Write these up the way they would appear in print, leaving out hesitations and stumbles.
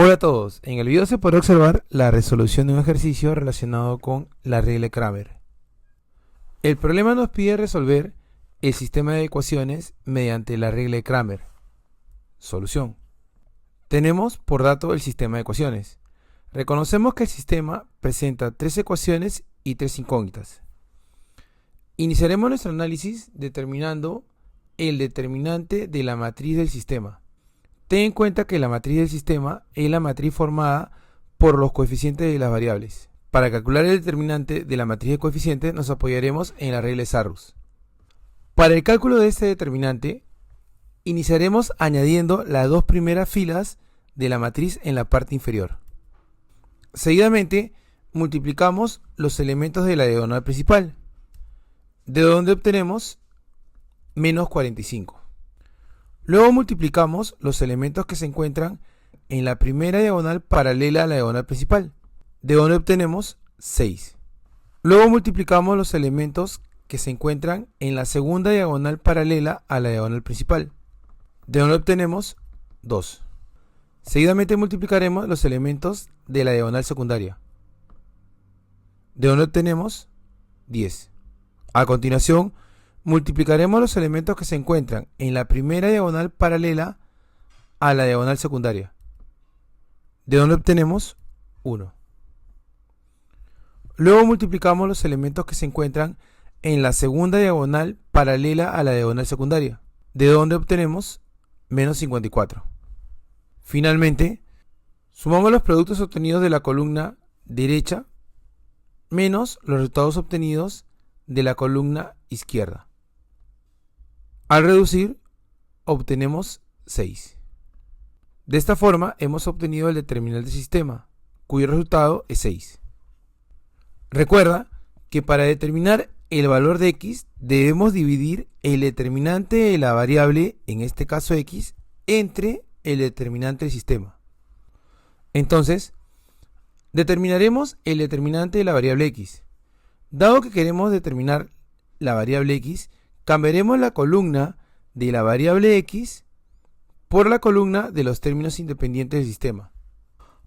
Hola a todos, en el video se podrá observar la resolución de un ejercicio relacionado con la regla de Cramer. El problema nos pide resolver el sistema de ecuaciones mediante la regla de Cramer. Solución. Tenemos por dato el sistema de ecuaciones. Reconocemos que el sistema presenta 3 ecuaciones y 3 incógnitas. Iniciaremos nuestro análisis determinando el determinante de la matriz del sistema. Ten en cuenta que la matriz del sistema es la matriz formada por los coeficientes de las variables. Para calcular el determinante de la matriz de coeficientes nos apoyaremos en la regla de Sarrus. Para el cálculo de este determinante, iniciaremos añadiendo las 2 primeras filas de la matriz en la parte inferior. Seguidamente, multiplicamos los elementos de la diagonal principal, de donde obtenemos menos 45. Luego multiplicamos los elementos que se encuentran en la primera diagonal paralela a la diagonal principal, de donde obtenemos 6. Luego multiplicamos los elementos que se encuentran en la segunda diagonal paralela a la diagonal principal, de donde obtenemos 2. Seguidamente multiplicaremos los elementos de la diagonal secundaria, de donde obtenemos 10. A continuación, multiplicaremos los elementos que se encuentran en la primera diagonal paralela a la diagonal secundaria, de donde obtenemos 1. Luego multiplicamos los elementos que se encuentran en la segunda diagonal paralela a la diagonal secundaria, de donde obtenemos menos 54. Finalmente, sumamos los productos obtenidos de la columna derecha menos los resultados obtenidos de la columna izquierda. Al reducir, obtenemos 6. De esta forma, hemos obtenido el determinante del sistema, cuyo resultado es 6. Recuerda que para determinar el valor de x, debemos dividir el determinante de la variable, en este caso x, entre el determinante del sistema. Entonces, determinaremos el determinante de la variable x. Dado que queremos determinar la variable x, cambiaremos la columna de la variable x por la columna de los términos independientes del sistema.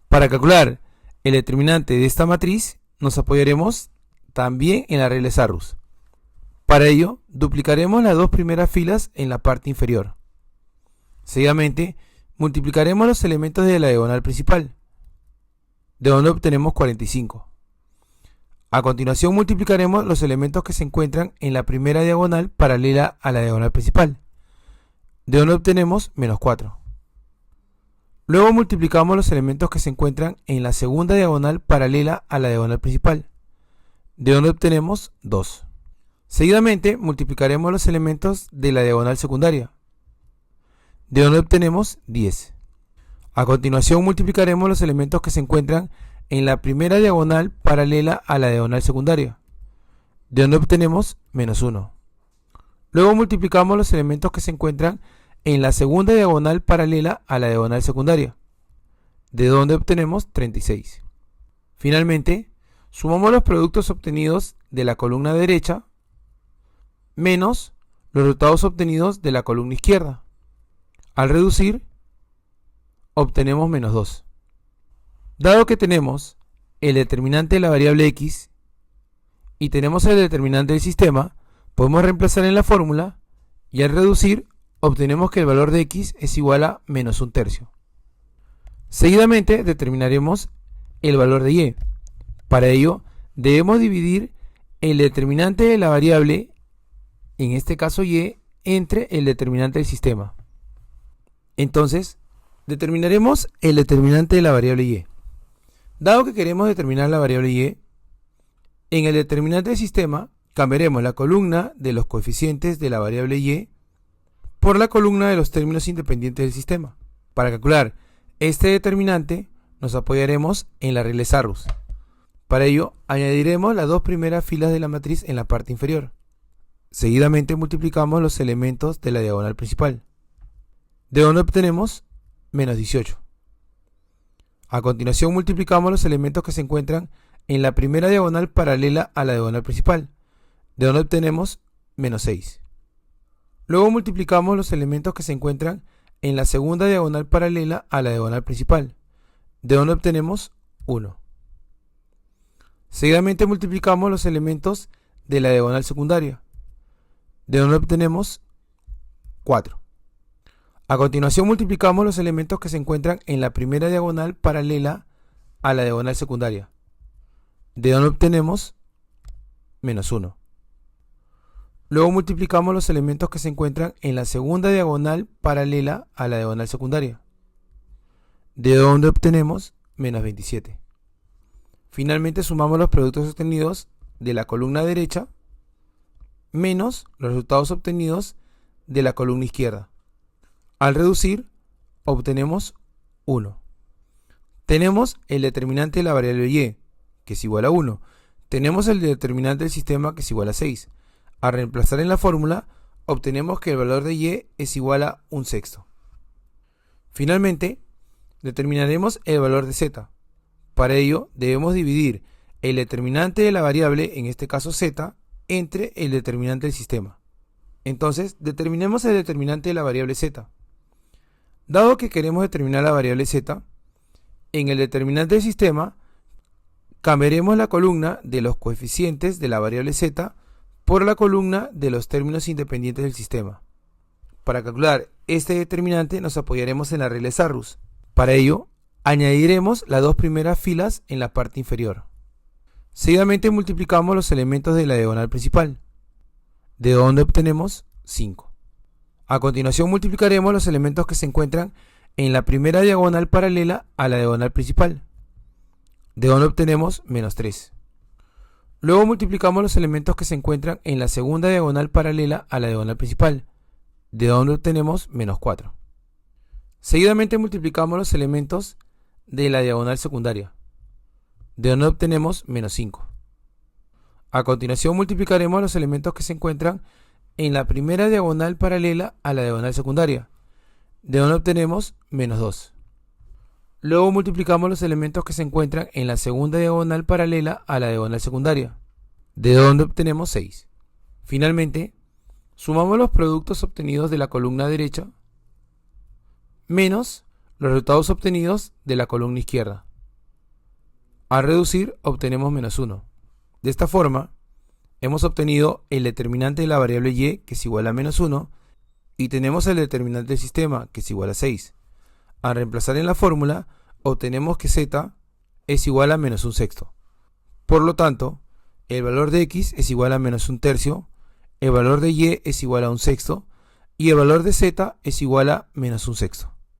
Para calcular el determinante de esta matriz, nos apoyaremos también en la regla de Sarrus. Para ello, duplicaremos las 2 primeras filas en la parte inferior. Seguidamente, multiplicaremos los elementos de la diagonal principal, de donde obtenemos 45. A continuación multiplicaremos los elementos que se encuentran en la primera diagonal paralela a la diagonal principal, de donde obtenemos menos 4. Luego multiplicamos los elementos que se encuentran en la segunda diagonal paralela a la diagonal principal, de donde obtenemos 2. Seguidamente multiplicaremos los elementos de la diagonal secundaria, de donde obtenemos 10. A continuación multiplicaremos los elementos que se encuentran en la primera diagonal paralela a la diagonal secundaria, de donde obtenemos menos 1. Luego multiplicamos los elementos que se encuentran en la segunda diagonal paralela a la diagonal secundaria, de donde obtenemos 36. Finalmente, sumamos los productos obtenidos de la columna derecha menos los resultados obtenidos de la columna izquierda. Al reducir, obtenemos menos 2. Dado que tenemos el determinante de la variable x y tenemos el determinante del sistema, podemos reemplazar en la fórmula y al reducir obtenemos que el valor de x es igual a menos 1/3. Seguidamente determinaremos el valor de y. Para ello debemos dividir el determinante de la variable, en este caso y, entre el determinante del sistema. Entonces, determinaremos el determinante de la variable y. Dado que queremos determinar la variable y, en el determinante del sistema cambiaremos la columna de los coeficientes de la variable y por la columna de los términos independientes del sistema. Para calcular este determinante nos apoyaremos en la regla de Sarrus. Para ello añadiremos las 2 primeras filas de la matriz en la parte inferior. Seguidamente multiplicamos los elementos de la diagonal principal, de donde obtenemos menos 18. A continuación multiplicamos los elementos que se encuentran en la primera diagonal paralela a la diagonal principal, de donde obtenemos menos 6. Luego multiplicamos los elementos que se encuentran en la segunda diagonal paralela a la diagonal principal, de donde obtenemos 1. Seguidamente multiplicamos los elementos de la diagonal secundaria, de donde obtenemos 4. A continuación multiplicamos los elementos que se encuentran en la primera diagonal paralela a la diagonal secundaria, de donde obtenemos menos 1. Luego multiplicamos los elementos que se encuentran en la segunda diagonal paralela a la diagonal secundaria, de donde obtenemos menos 27. Finalmente sumamos los productos obtenidos de la columna derecha menos los resultados obtenidos de la columna izquierda. Al reducir, obtenemos 1. Tenemos el determinante de la variable y, que es igual a 1. Tenemos el determinante del sistema, que es igual a 6. Al reemplazar en la fórmula, obtenemos que el valor de y es igual a 1/6. Finalmente, determinaremos el valor de z. Para ello, debemos dividir el determinante de la variable, en este caso z, entre el determinante del sistema. Entonces, determinemos el determinante de la variable z. Dado que queremos determinar la variable z, en el determinante del sistema, cambiaremos la columna de los coeficientes de la variable z por la columna de los términos independientes del sistema. Para calcular este determinante nos apoyaremos en la regla de Sarrus. Para ello, añadiremos las dos primeras filas en la parte inferior. Seguidamente multiplicamos los elementos de la diagonal principal, de donde obtenemos 5. A continuación multiplicaremos los elementos que se encuentran en la primera diagonal paralela a la diagonal principal, de donde obtenemos menos 3. Luego multiplicamos los elementos que se encuentran en la segunda diagonal paralela a la diagonal principal, de donde obtenemos menos 4. Seguidamente multiplicamos los elementos de la diagonal secundaria, de donde obtenemos menos 5. A continuación multiplicaremos los elementos que se encuentran en la primera diagonal paralela a la diagonal secundaria, de donde obtenemos menos 2. Luego multiplicamos los elementos que se encuentran en la segunda diagonal paralela a la diagonal secundaria, de donde obtenemos 6. Finalmente, sumamos los productos obtenidos de la columna derecha menos los resultados obtenidos de la columna izquierda. Al reducir, obtenemos menos 1. De esta forma, hemos obtenido el determinante de la variable y, que es igual a menos 1, y tenemos el determinante del sistema, que es igual a 6. Al reemplazar en la fórmula, obtenemos que z es igual a menos 1/6. Por lo tanto, el valor de x es igual a menos 1/3, el valor de y es igual a 1/6 y el valor de z es igual a menos 1/6.